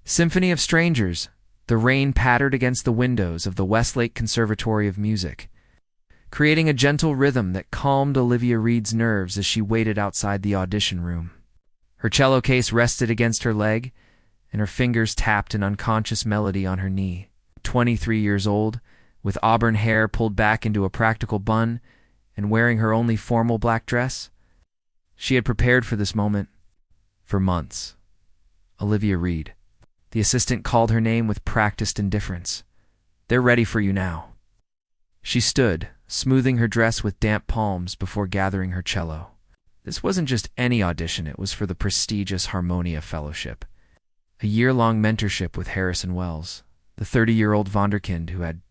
Symphony of Strangers. The rain pattered against the windows of the Westlake Conservatory of Music, creating a gentle rhythm that calmed Olivia Reed's nerves as she waited outside the audition room. Her cello case rested against her leg, and her fingers tapped an unconscious melody on her knee. 23 years old, with auburn hair pulled back into a practical bun, and wearing her only formal black dress, she had prepared for this moment for months. Olivia Reed. The assistant called her name with practiced indifference. "They're ready for you now." She stood, smoothing her dress with damp palms before gathering her cello. This wasn't just any audition, it was for the prestigious Harmonia Fellowship, a year-long mentorship with Harrison Wells, the 30-year-old wunderkind who had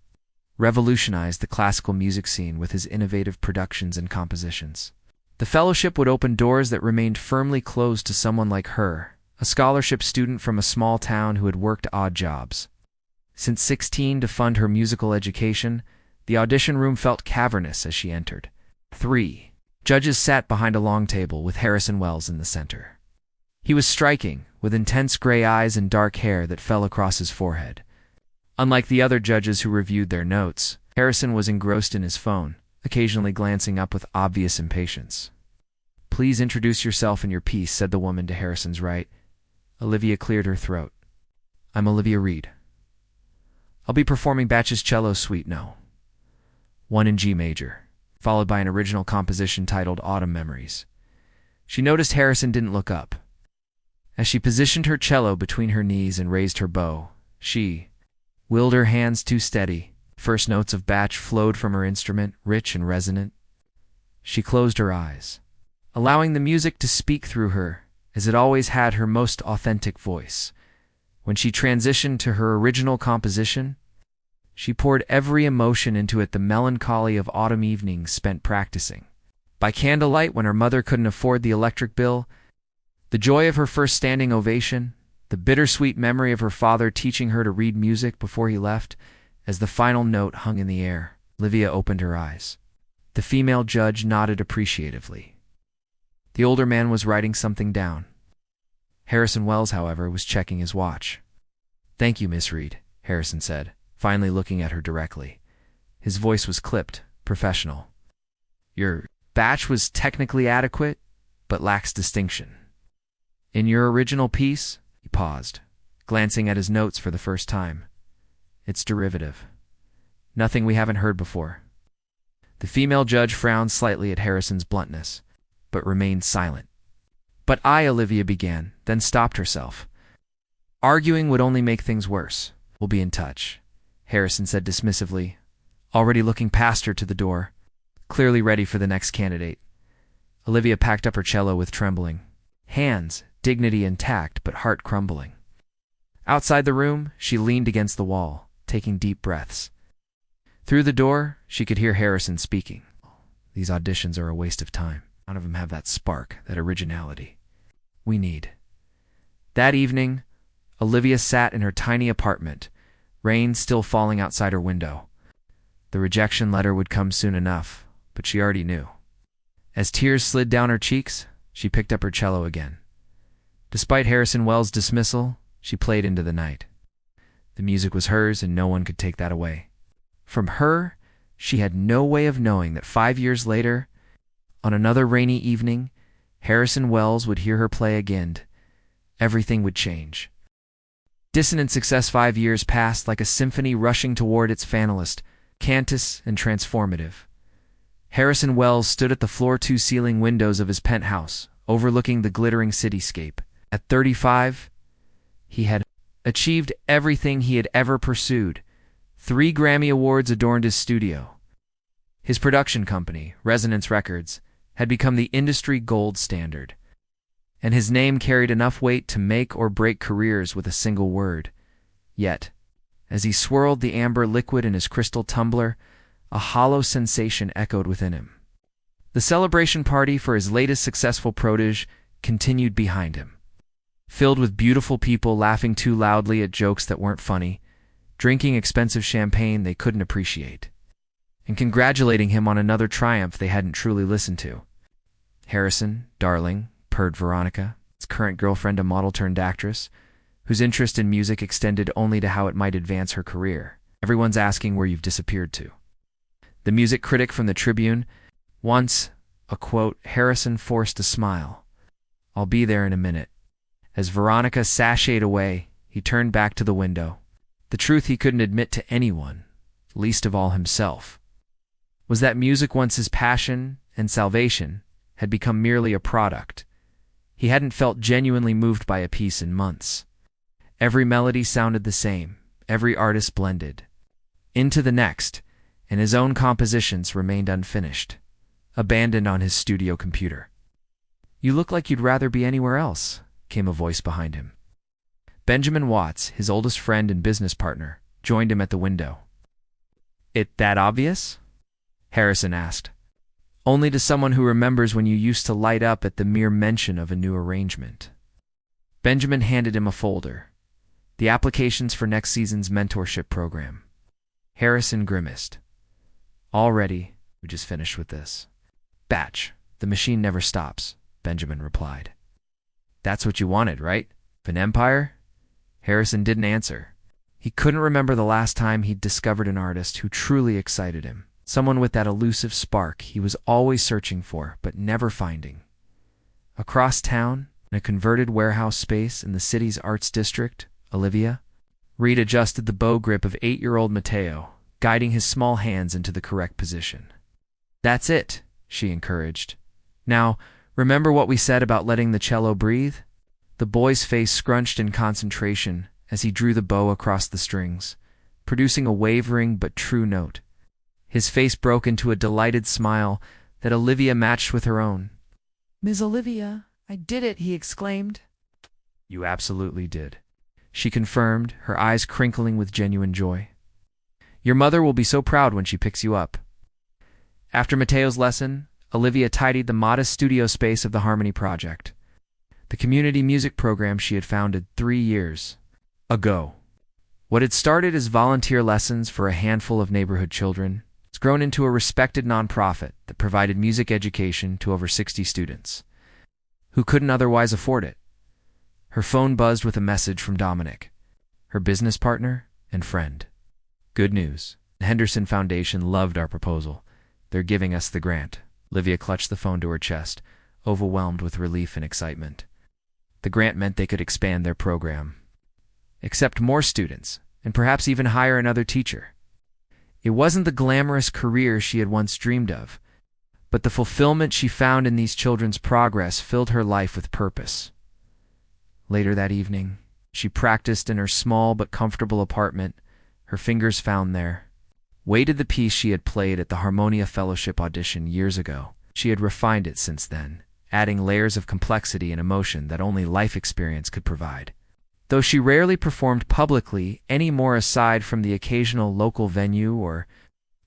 revolutionized the classical music scene with his innovative productions and compositions. The fellowship would open doors that remained firmly closed to someone like her, a scholarship student from a small town who had worked odd jobs. Since 16 to fund her musical education, the audition room felt cavernous as she entered. 3 judges sat behind a long table with Harrison Wells in the center. He was striking, with intense gray eyes and dark hair that fell across his forehead. Unlike the other judges who reviewed their notes, Harrison was engrossed in his phone, occasionally glancing up with obvious impatience. "Please introduce yourself and your piece," said the woman to Harrison's right. Olivia cleared her throat. "I'm Olivia Reed. I'll be performing Bach's Cello Suite No. 1 in G major, followed by an original composition titled Autumn Memories." She noticed Harrison didn't look up. As she positioned her cello between her knees and raised her bow, she willed her hands too steady. First notes of Bach flowed from her instrument, rich and resonant. She closed her eyes, allowing the music to speak through her, as it always had her most authentic voice. When she transitioned to her original composition, she poured every emotion into it, the melancholy of autumn evenings spent practicing by candlelight when her mother couldn't afford the electric bill, the joy of her first standing ovation, the bittersweet memory of her father teaching her to read music before he left. As the final note hung in the air, Olivia opened her eyes. The female judge nodded appreciatively. The older man was writing something down. Harrison Wells, however, was checking his watch. "Thank you, Miss Reed," Harrison said, finally looking at her directly. His voice was clipped, professional. "Your Bach was technically adequate, but lacks distinction. In your original piece," he paused, glancing at his notes for the first time, "it's derivative. Nothing we haven't heard before." The female judge frowned slightly at Harrison's bluntness, but remained silent. "But Olivia began, then stopped herself. Arguing would only make things worse. "We'll be in touch," Harrison said dismissively, already looking past her to the door, clearly ready for the next candidate. Olivia packed up her cello with trembling hands, dignity intact but heart crumbling. Outside the room, she leaned against the wall, taking deep breaths. Through the door, she could hear Harrison speaking. "These auditions are a waste of time. None of them have that spark, that originality we need." That evening, Olivia sat in her tiny apartment, rain still falling outside her window. The rejection letter would come soon enough, but she already knew. As tears slid down her cheeks, she picked up her cello again. Despite Harrison Wells' dismissal, she played into the night. The music was hers, and no one could take that away. From her, she had no way of knowing that 5 years later, on another rainy evening, Harrison Wells would hear her play again. Everything would change. Dissonant success. 5 years passed like a symphony rushing toward its finalist, cantus and transformative. Harrison Wells stood at the floor-to-ceiling windows of his penthouse, overlooking the glittering cityscape. At 35, he had achieved everything he had ever pursued. 3 Grammy Awards adorned his studio. His production company, Resonance Records, had become the industry gold standard, and his name carried enough weight to make or break careers with a single word. Yet, as he swirled the amber liquid in his crystal tumbler, a hollow sensation echoed within him. The celebration party for his latest successful protege continued behind him, filled with beautiful people laughing too loudly at jokes that weren't funny, drinking expensive champagne they couldn't appreciate, and congratulating him on another triumph they hadn't truly listened to. "Harrison, darling," purred Veronica, his current girlfriend, a model-turned-actress, whose interest in music extended only to how it might advance her career. Everyone's asking where you've disappeared to. The music critic from the Tribune, once, a quote, Harrison forced a smile. I'll be there in a minute. As Veronica sashayed away, he turned back to the window. The truth he couldn't admit to anyone, least of all himself, was that music, once his passion and salvation, had become merely a product. He hadn't felt genuinely moved by a piece in months. Every melody sounded the same, every artist blended into the next, and his own compositions remained unfinished, abandoned on his studio computer. You look like you'd rather be anywhere else, came a voice behind him. Benjamin Watts, his oldest friend and business partner, joined him at the window. It that obvious? Harrison asked. Only to someone who remembers when you used to light up at the mere mention of a new arrangement. Benjamin handed him a folder. The applications for next season's mentorship program. Harrison grimaced. Already, we just finished with this. Batch. The machine never stops, Benjamin replied. That's what you wanted, right? An empire? Harrison didn't answer. He couldn't remember the last time he'd discovered an artist who truly excited him. Someone with that elusive spark he was always searching for, but never finding. Across town, in a converted warehouse space in the city's arts district, Olivia, Reed adjusted the bow grip of 8-year-old Mateo, guiding his small hands into the correct position. That's it, she encouraged. Now, remember what we said about letting the cello breathe? The boy's face scrunched in concentration as he drew the bow across the strings, producing a wavering but true note. His face broke into a delighted smile that Olivia matched with her own. Miss Olivia, I did it, he exclaimed. You absolutely did, she confirmed, her eyes crinkling with genuine joy. Your mother will be so proud when she picks you up. After Mateo's lesson, Olivia tidied the modest studio space of the Harmony Project, the community music program she had founded 3 years ago. What had started as volunteer lessons for a handful of neighborhood children has grown into a respected nonprofit that provided music education to over 60 students who couldn't otherwise afford it. Her phone buzzed with a message from Dominic, her business partner and friend. Good news. The Henderson Foundation loved our proposal. They're giving us the grant. Olivia clutched the phone to her chest, overwhelmed with relief and excitement. The grant meant they could expand their program, accept more students, and perhaps even hire another teacher. It wasn't the glamorous career she had once dreamed of, but the fulfillment she found in these children's progress filled her life with purpose. Later that evening, she practiced in her small but comfortable apartment, her fingers found there. Weighted the piece she had played at the Harmonia Fellowship audition years ago. She had refined it since then, adding layers of complexity and emotion that only life experience could provide. Though she rarely performed publicly any more aside from the occasional local venue or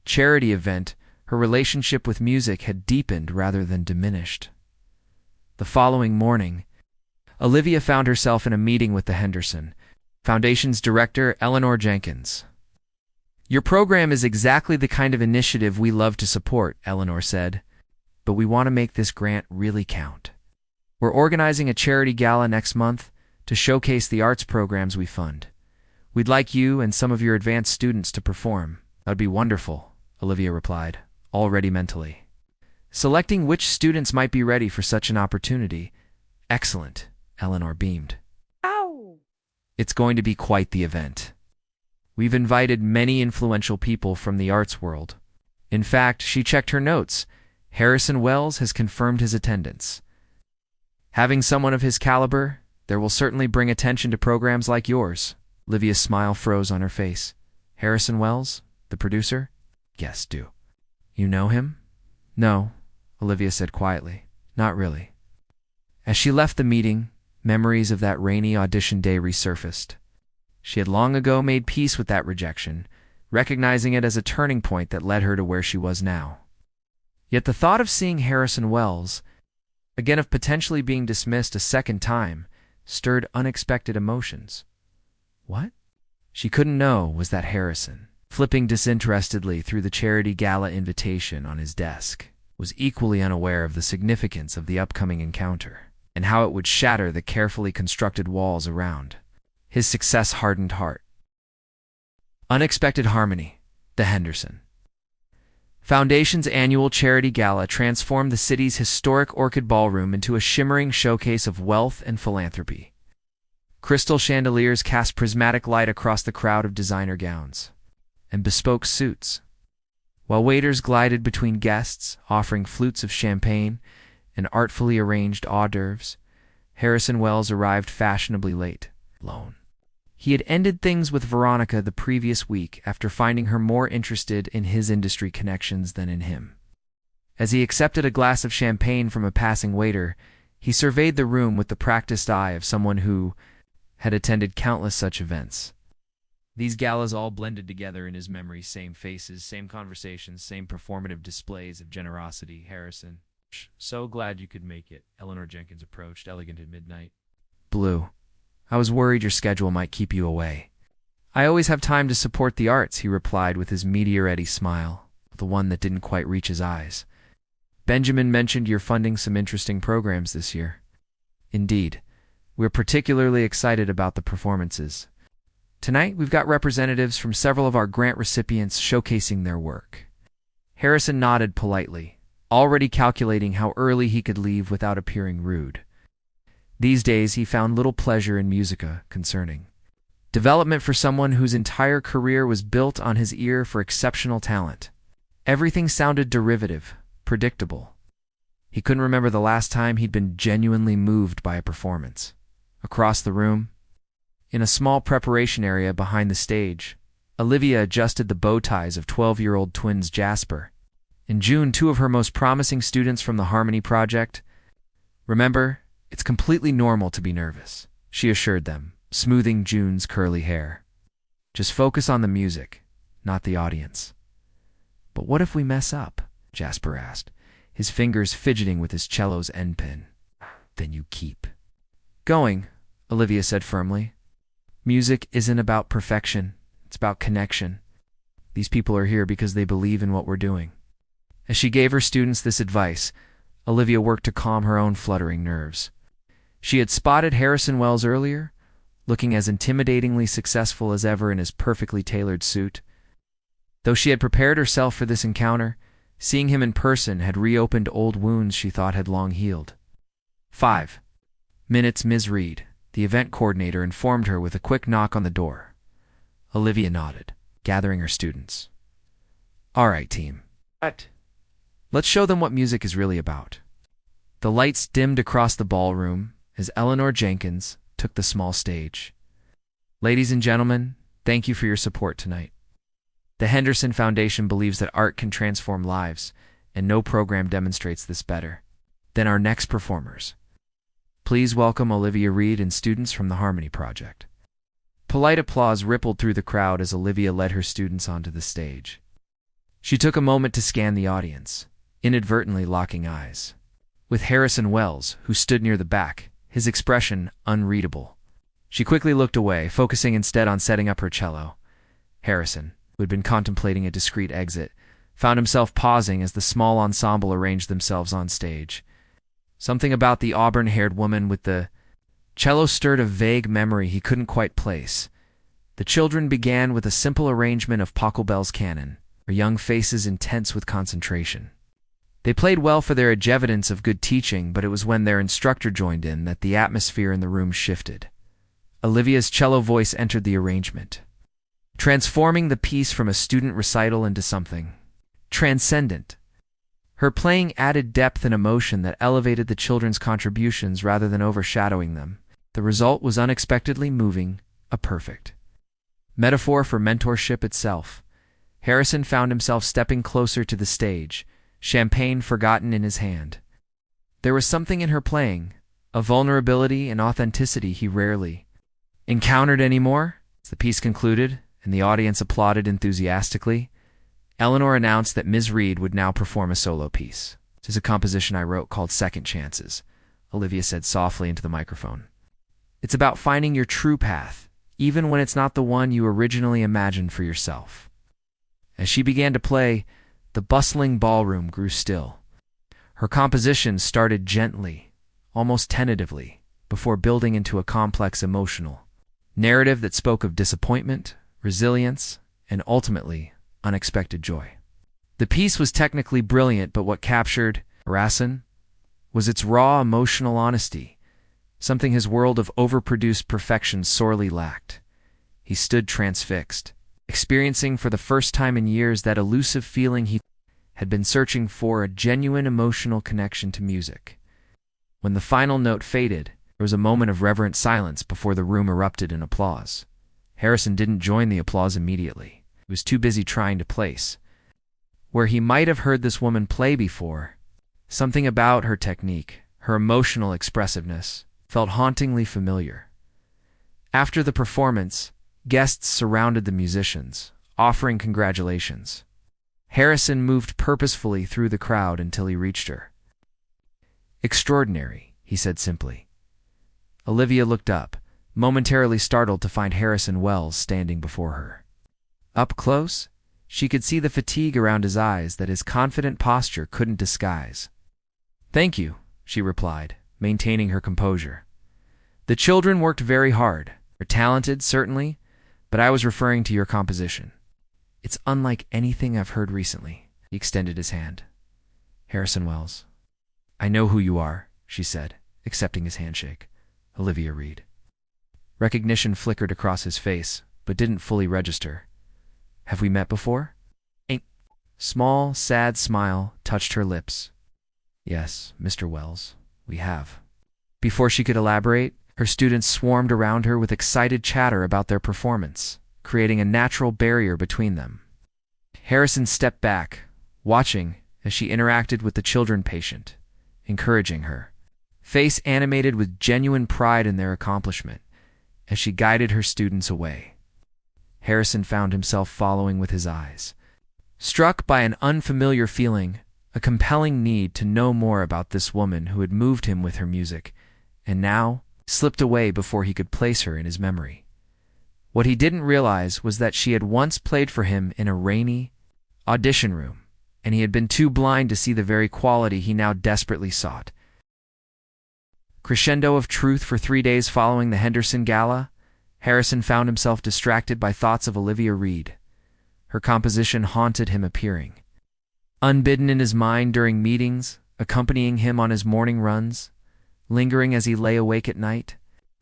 charity event, her relationship with music had deepened rather than diminished. The following morning, Olivia found herself in a meeting with the Henderson Foundation's director, Eleanor Jenkins. Your program is exactly the kind of initiative we love to support, Eleanor said, but we want to make this grant really count. We're organizing a charity gala next month to showcase the arts programs we fund. We'd like you and some of your advanced students to perform. That'd be wonderful, Olivia replied, already mentally. Selecting which students might be ready for such an opportunity. Excellent, Eleanor beamed. Ow! It's going to be quite the event. We've invited many influential people from the arts world. In fact, she checked her notes. Harrison Wells has confirmed his attendance. Having someone of his caliber, there will certainly bring attention to programs like yours. Olivia's smile froze on her face. Harrison Wells, the producer? Yes, do. You know him? No, Olivia said quietly. Not really. As she left the meeting, memories of that rainy audition day resurfaced. She had long ago made peace with that rejection, recognizing it as a turning point that led her to where she was now. Yet the thought of seeing Harrison Wells, again of potentially being dismissed a second time, stirred unexpected emotions. What? She couldn't know was that Harrison, flipping disinterestedly through the charity gala invitation on his desk, was equally unaware of the significance of the upcoming encounter and how it would shatter the carefully constructed walls around. his success-hardened heart. Unexpected Harmony, the Henderson Foundation's annual charity gala transformed the city's historic Orchid Ballroom into a shimmering showcase of wealth and philanthropy. Crystal chandeliers cast prismatic light across the crowd of designer gowns and bespoke suits, while waiters glided between guests, offering flutes of champagne and artfully arranged hors d'oeuvres. Harrison Wells arrived fashionably late, alone. He had ended things with Veronica the previous week after finding her more interested in his industry connections than in him. As he accepted a glass of champagne from a passing waiter, he surveyed the room with the practiced eye of someone who had attended countless such events. These galas all blended together in his memory, same faces, same conversations, same performative displays of generosity. Harrison, so glad you could make it. Eleanor Jenkins approached, elegant at midnight. Blue, I was worried your schedule might keep you away. I always have time to support the arts, he replied with his meteor-eddy smile, the one that didn't quite reach his eyes. Benjamin mentioned you're funding some interesting programs this year. Indeed, we're particularly excited about the performances. Tonight, we've got representatives from several of our grant recipients showcasing their work. Harrison nodded politely, already calculating how early he could leave without appearing rude. These days, he found little pleasure in musica concerning development for someone whose entire career was built on his ear for exceptional talent. Everything sounded derivative, predictable. He couldn't remember the last time he'd been genuinely moved by a performance. Across the room, in a small preparation area behind the stage, Olivia adjusted the bow ties of 12-year-old twins Jasper. In June, two of her most promising students from the Harmony Project. Remember, it's completely normal to be nervous, she assured them, smoothing June's curly hair. Just focus on the music, not the audience. But what if we mess up? Jasper asked, his fingers fidgeting with his cello's end pin. Then you keep going, Olivia said firmly. Music isn't about perfection, it's about connection. These people are here because they believe in what we're doing. As she gave her students this advice, Olivia worked to calm her own fluttering nerves. She had spotted Harrison Wells earlier, looking as intimidatingly successful as ever in his perfectly tailored suit. Though she had prepared herself for this encounter, seeing him in person had reopened old wounds she thought had long healed. 5 minutes, Ms. Reed, the event coordinator, informed her with a quick knock on the door. Olivia nodded, gathering her students. All right, team. Let's show them what music is really about. The lights dimmed across the ballroom as Eleanor Jenkins took the small stage. Ladies and gentlemen, thank you for your support tonight. The Henderson Foundation believes that art can transform lives, and no program demonstrates this better than our next performers. Please welcome Olivia Reed and students from the Harmony Project. Polite applause rippled through the crowd as Olivia led her students onto the stage. She took a moment to scan the audience, inadvertently locking eyes with Harrison Wells, who stood near the back, his expression unreadable. She quickly looked away, focusing instead on setting up her cello. Harrison, who had been contemplating a discreet exit, found himself pausing as the small ensemble arranged themselves on stage. Something about the auburn-haired woman with the cello stirred a vague memory he couldn't quite place. The children began with a simple arrangement of Pachelbel's canon, their young faces intense with concentration. They played well for their evidence of good teaching, but it was when their instructor joined in that the atmosphere in the room shifted. Olivia's cello voice entered the arrangement, transforming the piece from a student recital into something transcendent. Her playing added depth and emotion that elevated the children's contributions rather than overshadowing them. The result was unexpectedly moving, a perfect metaphor for mentorship itself. Harrison found himself stepping closer to the stage, champagne forgotten in his hand. There was something in her playing, a vulnerability and authenticity he rarely encountered anymore. As the piece concluded, and the audience applauded enthusiastically, Eleanor announced that Ms. Reed would now perform a solo piece. This is a composition I wrote called Second Chances, Olivia said softly into the microphone. It's about finding your true path, even when it's not the one you originally imagined for yourself. As she began to play, the bustling ballroom grew still. Her composition started gently, almost tentatively, before building into a complex emotional narrative that spoke of disappointment, resilience, and ultimately, unexpected joy. The piece was technically brilliant, but what captured Harrison was its raw emotional honesty, something his world of overproduced perfection sorely lacked. He stood transfixed, experiencing for the first time in years that elusive feeling he had been searching for, a genuine emotional connection to music. When the final note faded, there was a moment of reverent silence before the room erupted in applause. Harrison didn't join the applause immediately. He was too busy trying to place where he might have heard this woman play before. Something about her technique, her emotional expressiveness, felt hauntingly familiar. After the performance, guests surrounded the musicians, offering congratulations. Harrison moved purposefully through the crowd until he reached her. "Extraordinary," he said simply. Olivia looked up, momentarily startled to find Harrison Wells standing before her. Up close, she could see the fatigue around his eyes that his confident posture couldn't disguise. "Thank you," she replied, maintaining her composure. "The children worked very hard. They're talented, certainly, but I was referring to your composition. It's unlike anything I've heard recently." He extended his hand. "Harrison Wells." "I know who you are," she said, accepting his handshake. "Olivia Reed." Recognition flickered across his face, but didn't fully register. "Have we met before?" A small, sad smile touched her lips. "Yes, Mr. Wells, we have." Before she could elaborate, her students swarmed around her with excited chatter about their performance, creating a natural barrier between them. Harrison stepped back, watching as she interacted with the children patient, encouraging her, face animated with genuine pride in their accomplishment, as she guided her students away. Harrison found himself following with his eyes, struck by an unfamiliar feeling, a compelling need to know more about this woman who had moved him with her music, and now slipped away before he could place her in his memory. What he didn't realize was that she had once played for him in a rainy audition room, and he had been too blind to see the very quality he now desperately sought. Crescendo of truth for 3 days following the Henderson Gala, Harrison found himself distracted by thoughts of Olivia Reed. Her composition haunted him, appearing unbidden in his mind during meetings, accompanying him on his morning runs, lingering as he lay awake at night.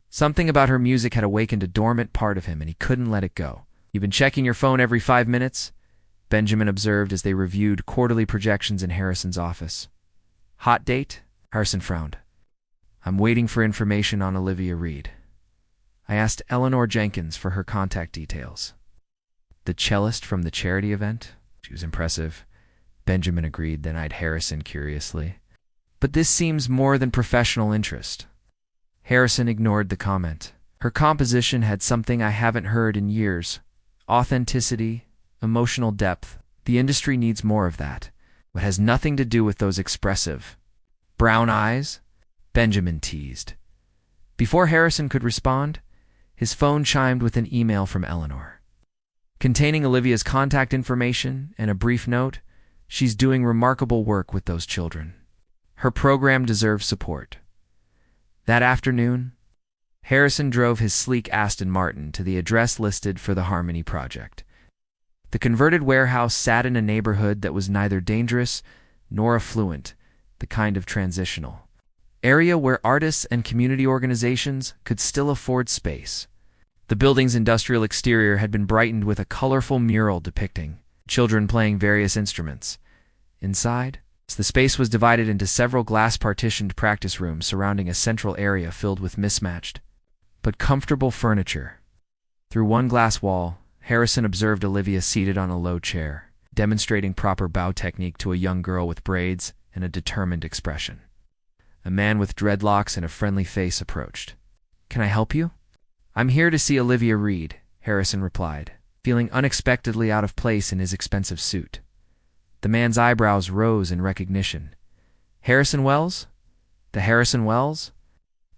Something about her music had awakened a dormant part of him, and he couldn't let it go. "You've been checking your phone every 5 minutes?" Benjamin observed as they reviewed quarterly projections in Harrison's office. "Hot date?" Harrison frowned. "I'm waiting for information on Olivia Reed. I asked Eleanor Jenkins for her contact details." "The cellist from the charity event? She was impressive," Benjamin agreed, then eyed Harrison curiously. "But this seems more than professional interest." Harrison ignored the comment. "Her composition had something I haven't heard in years. Authenticity, emotional depth. The industry needs more of that. It has nothing to do with those expressive brown eyes," Benjamin teased. Before Harrison could respond, his phone chimed with an email from Eleanor, containing Olivia's contact information and a brief note. "She's doing remarkable work with those children. Her program deserves support." That afternoon, Harrison drove his sleek Aston Martin to the address listed for the Harmony Project. The converted warehouse sat in a neighborhood that was neither dangerous nor affluent, the kind of transitional area where artists and community organizations could still afford space. The building's industrial exterior had been brightened with a colorful mural depicting children playing various instruments. Inside, the space was divided into several glass-partitioned practice rooms surrounding a central area filled with mismatched but comfortable furniture. Through one glass wall, Harrison observed Olivia seated on a low chair, demonstrating proper bow technique to a young girl with braids and a determined expression. A man with dreadlocks and a friendly face approached. "Can I help you?" "I'm here to see Olivia Reed," Harrison replied, feeling unexpectedly out of place in his expensive suit. The man's eyebrows rose in recognition. "Harrison Wells? The Harrison Wells?"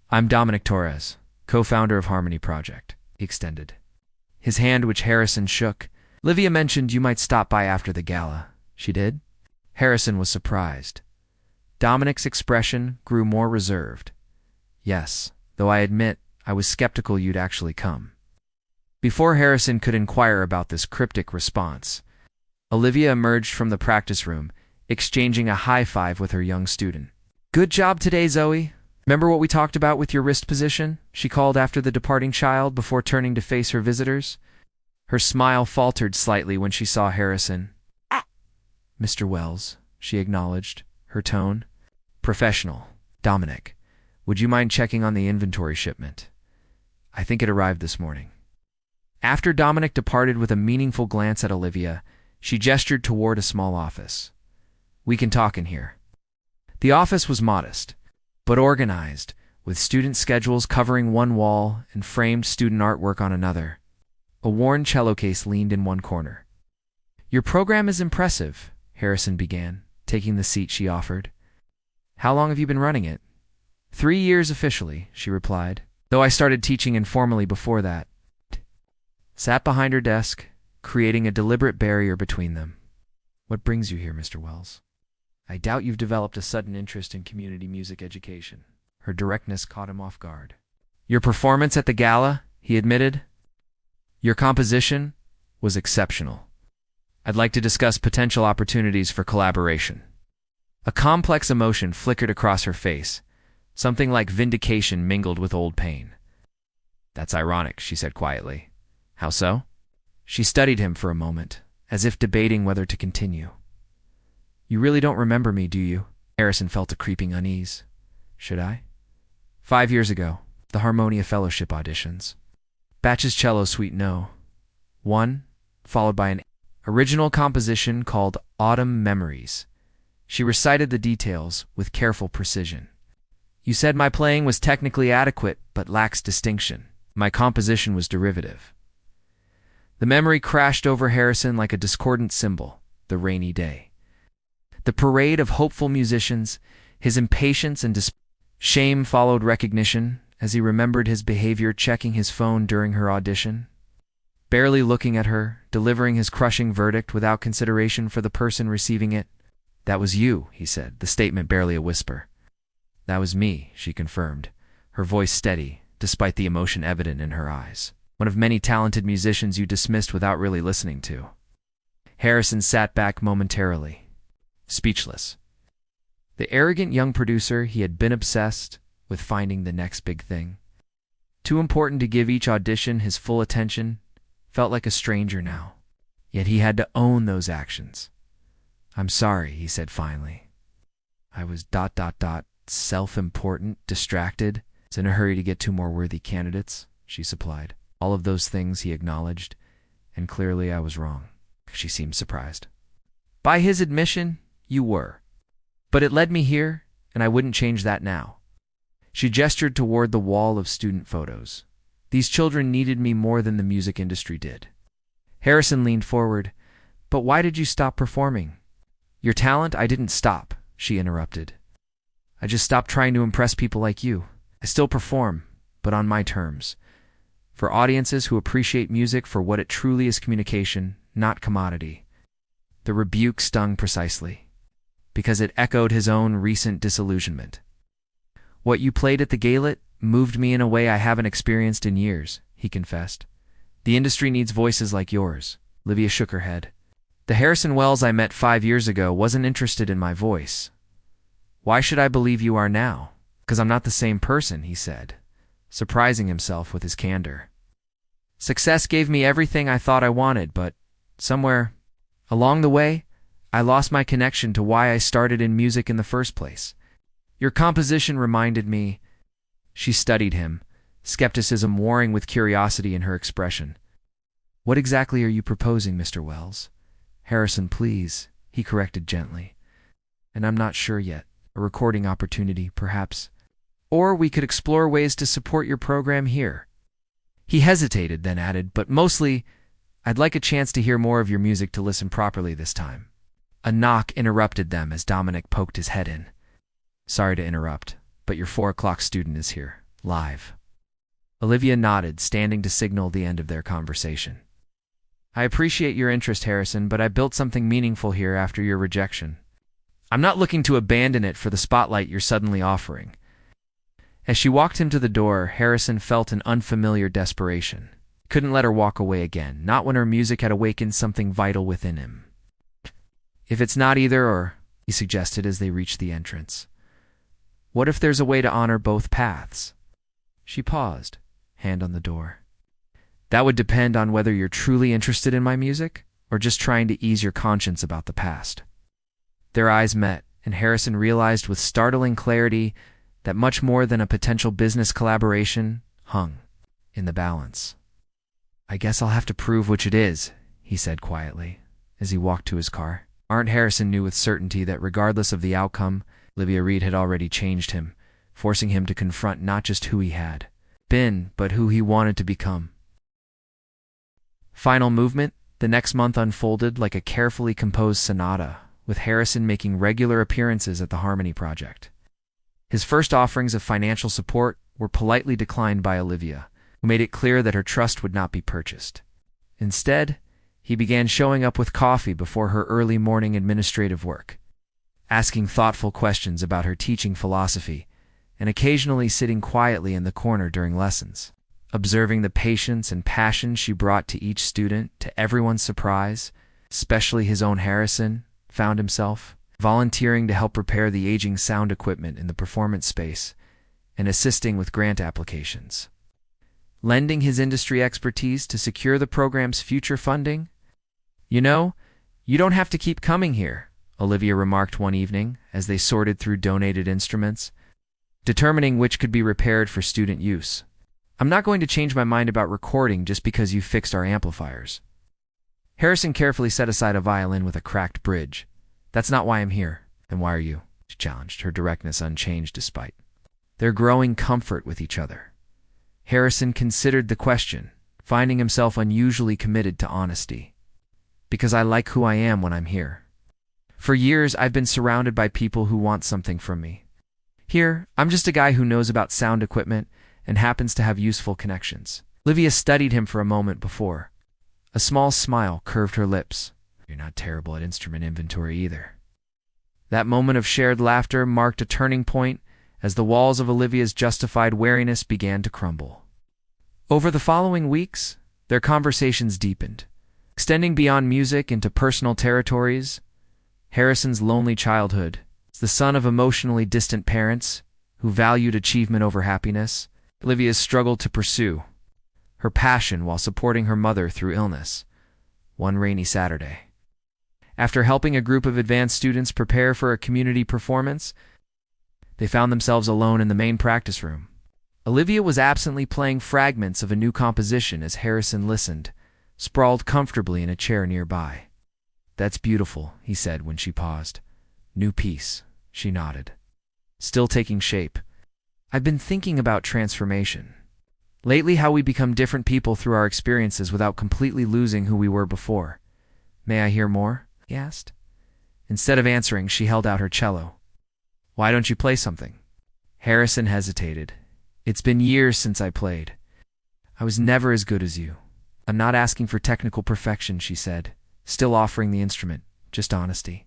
"I'm Dominic Torres, co-founder of Harmony Project," he extended. His hand, which Harrison shook. "Olivia mentioned you might stop by after the gala." "She did?" Harrison was surprised. Dominic's expression grew more reserved. "Yes, though I admit I was skeptical you'd actually come." Before Harrison could inquire about this cryptic response, Olivia emerged from the practice room, exchanging a high five with her young student. "Good job today, Zoe. Remember what we talked about with your wrist position?" she called after the departing child before turning to face her visitors. Her smile faltered slightly when she saw Harrison. "Mr. Wells," she acknowledged, her tone professional. "Dominic, would you mind checking on the inventory shipment? I think it arrived this morning." After Dominic departed with a meaningful glance at Olivia, she gestured toward a small office. "We can talk in here." The office was modest, but organized, with student schedules covering one wall and framed student artwork on another. A worn cello case leaned in one corner. "Your program is impressive," Harrison began, taking the seat she offered. "How long have you been running it?" 3 years officially," she replied, "though I started teaching informally before that." Sat behind her desk, creating a deliberate barrier between them. "What brings you here, Mr. Wells? I doubt you've developed a sudden interest in community music education." Her directness caught him off guard. "Your performance at the gala," he admitted. "Your composition was exceptional. I'd like to discuss potential opportunities for collaboration." A complex emotion flickered across her face, something like vindication mingled with old pain. "That's ironic," she said quietly. "How so?" She studied him for a moment, as if debating whether to continue. "You really don't remember me, do you?" Harrison felt a creeping unease. "Should I?" 5 years ago, the Harmonia Fellowship auditions. Batch's cello suite No. 1, followed by an original composition called Autumn Memories. She recited the details with careful precision. "You said my playing was technically adequate, but lacks distinction. My composition was derivative." The memory crashed over Harrison like a discordant cymbal, the rainy day. The parade of hopeful musicians, his impatience and shame followed recognition as he remembered his behavior checking his phone during her audition. Barely looking at her, delivering his crushing verdict without consideration for the person receiving it. "That was you," he said, the statement barely a whisper. "That was me," she confirmed, her voice steady, despite the emotion evident in her eyes. "One of many talented musicians you dismissed without really listening to." Harrison sat back momentarily, speechless. The arrogant young producer he had been obsessed with finding the next big thing, too important to give each audition his full attention, felt like a stranger now. Yet he had to own those actions. "I'm sorry," he said finally. "I was self-important, distracted, in a hurry to get 2 more worthy candidates," she supplied. "All of those things," he acknowledged, "and clearly I was wrong." She seemed surprised. "By his admission, you were. But it led me here, and I wouldn't change that now." She gestured toward the wall of student photos. "These children needed me more than the music industry did." Harrison leaned forward. "But why did you stop performing?" "Your talent? I didn't stop," she interrupted. "I just stopped trying to impress people like you. I still perform, but on my terms. For audiences who appreciate music for what it truly is, communication, not commodity." The rebuke stung precisely, because it echoed his own recent disillusionment. "What you played at the gala moved me in a way I haven't experienced in years," he confessed. "The industry needs voices like yours." Olivia shook her head. "The Harrison Wells I met 5 years ago wasn't interested in my voice." "Why should I believe you are now?" "'Cause I'm not the same person," he said, surprising himself with his candor. "Success gave me everything I thought I wanted, but somewhere along the way, I lost my connection to why I started in music in the first place. Your composition reminded me." She studied him, skepticism warring with curiosity in her expression. "What exactly are you proposing, Mr. Wells?" "Harrison, please," he corrected gently. "And I'm not sure yet. A recording opportunity, perhaps. Or we could explore ways to support your program here." He hesitated, then added, "But mostly, I'd like a chance to hear more of your music to listen properly this time." A knock interrupted them as Dominic poked his head in. "Sorry to interrupt, but your 4 o'clock student is here, live." Olivia nodded, standing to signal the end of their conversation. "I appreciate your interest, Harrison, but I built something meaningful here after your rejection. I'm not looking to abandon it for the spotlight you're suddenly offering." As she walked him to the door, Harrison felt an unfamiliar desperation. Couldn't let her walk away again, not when her music had awakened something vital within him. If it's not either or, he suggested as they reached the entrance. What if there's a way to honor both paths? She paused, hand on the door. That would depend on whether you're truly interested in my music or just trying to ease your conscience about the past. Their eyes met, and Harrison realized with startling clarity that much more than a potential business collaboration hung in the balance. I guess I'll have to prove which it is, he said quietly, as he walked to his car. Harrison knew with certainty that regardless of the outcome, Olivia Reed had already changed him, forcing him to confront not just who he had been, but who he wanted to become. Final movement, the next month unfolded like a carefully composed sonata, with Harrison making regular appearances at the Harmony Project. His first offerings of financial support were politely declined by Olivia, who made it clear that her trust would not be purchased. Instead, he began showing up with coffee before her early morning administrative work, asking thoughtful questions about her teaching philosophy, and occasionally sitting quietly in the corner during lessons. Observing the patience and passion she brought to each student, to everyone's surprise, especially his own Harrison, found himself volunteering to help repair the aging sound equipment in the performance space and assisting with grant applications. Lending his industry expertise to secure the program's future funding? You know, you don't have to keep coming here, Olivia remarked one evening as they sorted through donated instruments, determining which could be repaired for student use. I'm not going to change my mind about recording just because you fixed our amplifiers. Harrison carefully set aside a violin with a cracked bridge. That's not why I'm here. Then why are you? She challenged, her directness unchanged despite their growing comfort with each other. Harrison considered the question, finding himself unusually committed to honesty. Because I like who I am when I'm here. For years, I've been surrounded by people who want something from me. Here, I'm just a guy who knows about sound equipment and happens to have useful connections. Olivia studied him for a moment before. A small smile curved her lips. You're not terrible at instrument inventory either. That moment of shared laughter marked a turning point as the walls of Olivia's justified wariness began to crumble. Over the following weeks, their conversations deepened, extending beyond music into personal territories. Harrison's lonely childhood, as the son of emotionally distant parents who valued achievement over happiness, Olivia's struggle to pursue her passion while supporting her mother through illness. One rainy Saturday, after helping a group of advanced students prepare for a community performance, they found themselves alone in the main practice room. Olivia was absently playing fragments of a new composition as Harrison listened, sprawled comfortably in a chair nearby. That's beautiful, he said when she paused. New piece, she nodded. Still taking shape. I've been thinking about transformation. Lately, how we become different people through our experiences without completely losing who we were before. May I hear more? He asked. Instead of answering, she held out her cello. Why don't you play something? Harrison hesitated. It's been years since I played. I was never as good as you. I'm not asking for technical perfection, she said, still offering the instrument, just honesty.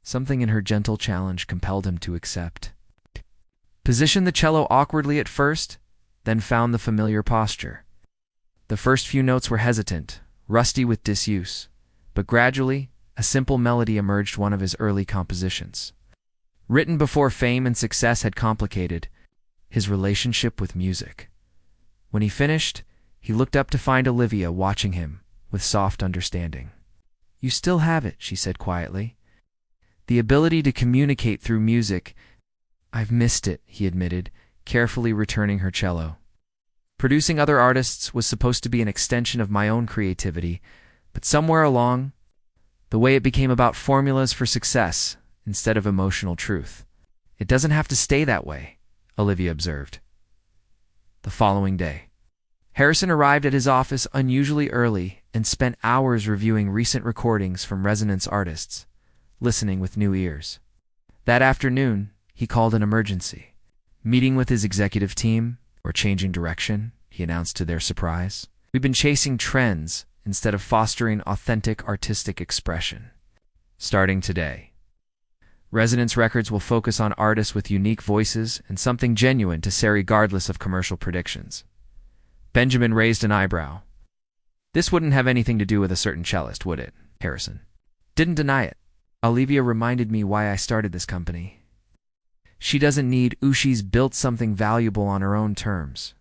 Something in her gentle challenge compelled him to accept. Positioned the cello awkwardly at first, then found the familiar posture. The first few notes were hesitant, rusty with disuse, but gradually, a simple melody emerged, one of his early compositions. Written before fame and success had complicated his relationship with music. When he finished, he looked up to find Olivia watching him with soft understanding. You still have it, she said quietly. The ability to communicate through music. I've missed it, he admitted, carefully returning her cello. Producing other artists was supposed to be an extension of my own creativity, but somewhere along the way it became about formulas for success instead of emotional truth. It doesn't have to stay that way, Olivia observed. The following day, Harrison arrived at his office unusually early and spent hours reviewing recent recordings from resonance artists, listening with new ears. That afternoon, he called an emergency. Meeting with his executive team, or changing direction, he announced to their surprise. We've been chasing trends instead of fostering authentic artistic expression. Starting today, Resonance Records will focus on artists with unique voices and something genuine to say regardless of commercial predictions. Benjamin raised an eyebrow, This wouldn't have anything to do with a certain cellist, would it? Harrison didn't deny it. Olivia reminded me why I started this company. She doesn't need She's built something valuable on her own terms.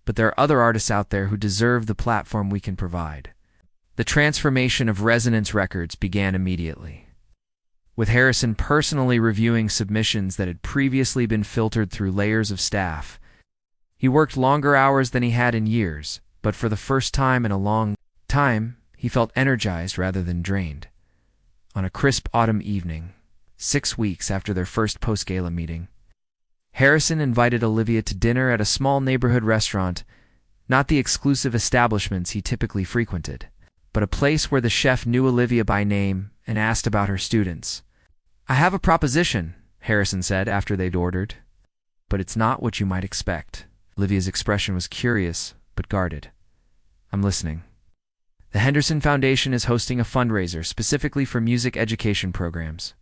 But there are other artists out there who deserve the platform we can provide. The transformation of Resonance Records began immediately, with Harrison personally reviewing submissions that had previously been filtered through layers of staff. He worked longer hours than he had in years, but for the first time in a long time, he felt energized rather than drained. On a crisp autumn evening, 6 weeks after their first post-gala meeting, Harrison invited Olivia to dinner at a small neighborhood restaurant, not the exclusive establishments he typically frequented, but a place where the chef knew Olivia by name and asked about her students. "I have a proposition," Harrison said after they'd ordered, "but it's not what you might expect." Olivia's expression was curious, but guarded. "I'm listening." "The Henderson Foundation is hosting a fundraiser specifically for music education programs.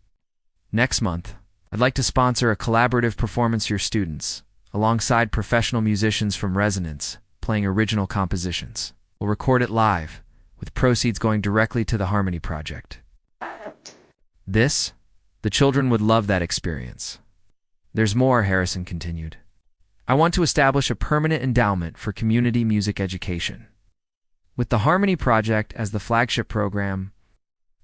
Next month, I'd like to sponsor a collaborative performance for your students, alongside professional musicians from Resonance, playing original compositions. We'll record it live, with proceeds going directly to the Harmony Project. The children would love that experience." "There's more," Harrison continued. "I want to establish a permanent endowment for community music education. With the Harmony Project as the flagship program,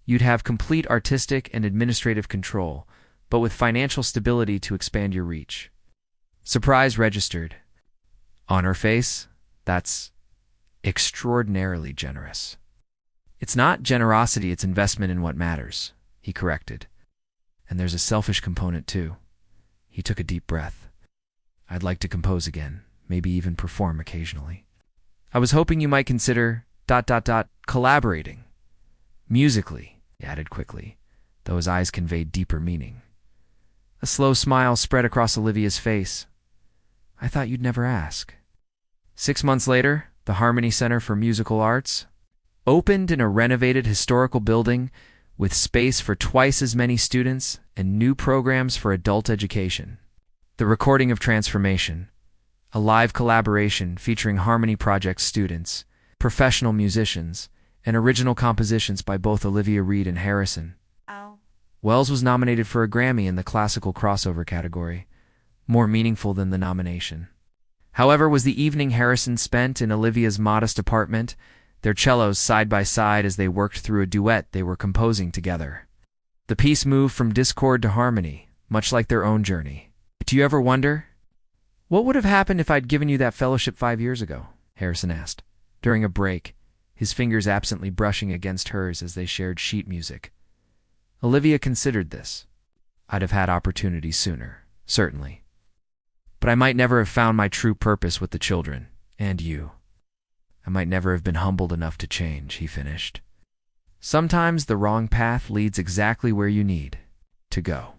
you'd have complete artistic and administrative control, but with financial stability to expand your reach." Surprise registered. On her face, "That's extraordinarily generous." "It's not generosity, it's investment in what matters," he corrected. "And there's a selfish component too." He took a deep breath. "I'd like to compose again, maybe even perform occasionally. I was hoping you might consider ... collaborating. Musically," he added quickly, though his eyes conveyed deeper meaning. A slow smile spread across Olivia's face. "I thought you'd never ask." 6 months later, the Harmony Center for Musical Arts opened in a renovated historical building with space for twice as many students and new programs for adult education. The Recording of Transformation, a live collaboration featuring Harmony Project students, professional musicians, and original compositions by both Olivia Reed and Harrison. Wells was nominated for a Grammy in the classical crossover category, more meaningful than the nomination. However, was the evening Harrison spent in Olivia's modest apartment, their cellos side by side as they worked through a duet they were composing together. The piece moved from discord to harmony, much like their own journey. "Do you ever wonder, what would have happened if I'd given you that fellowship 5 years ago?" Harrison asked, during a break, his fingers absently brushing against hers as they shared sheet music. Olivia considered this. "I'd have had opportunities sooner, certainly. But I might never have found my true purpose with the children, and you. I might never have been humbled enough to change," he finished. "Sometimes the wrong path leads exactly where you need to go."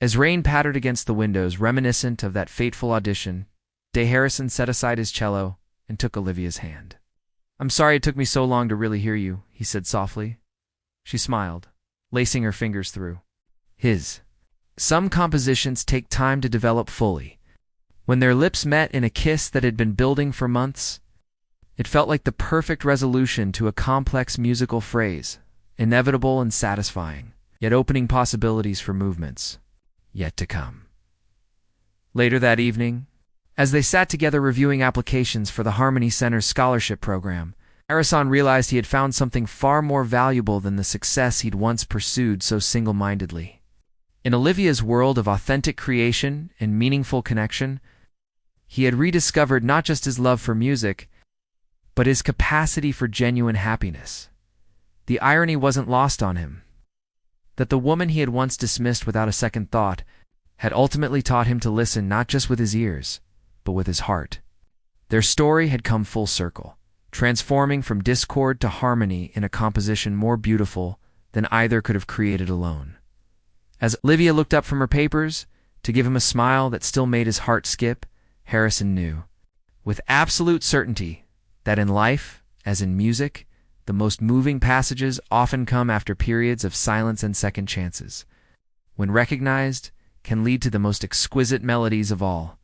As rain pattered against the windows, reminiscent of that fateful audition, Harrison set aside his cello and took Olivia's hand. "I'm sorry it took me so long to really hear you," he said softly. She smiled, lacing her fingers through his. Some compositions take time to develop fully. When their lips met in a kiss that had been building for months, it felt like the perfect resolution to a complex musical phrase, inevitable and satisfying, yet opening possibilities for movements yet to come. Later that evening, as they sat together reviewing applications for the Harmony Center's scholarship program, Harrison realized he had found something far more valuable than the success he'd once pursued so single-mindedly. In Olivia's world of authentic creation and meaningful connection, he had rediscovered not just his love for music, but his capacity for genuine happiness. The irony wasn't lost on him, that the woman he had once dismissed without a second thought had ultimately taught him to listen not just with his ears, but with his heart. Their story had come full circle, transforming from discord to harmony in a composition more beautiful than either could have created alone. As Olivia looked up from her papers to give him a smile that still made his heart skip, Harrison knew, with absolute certainty, that in life, as in music, the most moving passages often come after periods of silence and second chances. When recognized, can lead to the most exquisite melodies of all.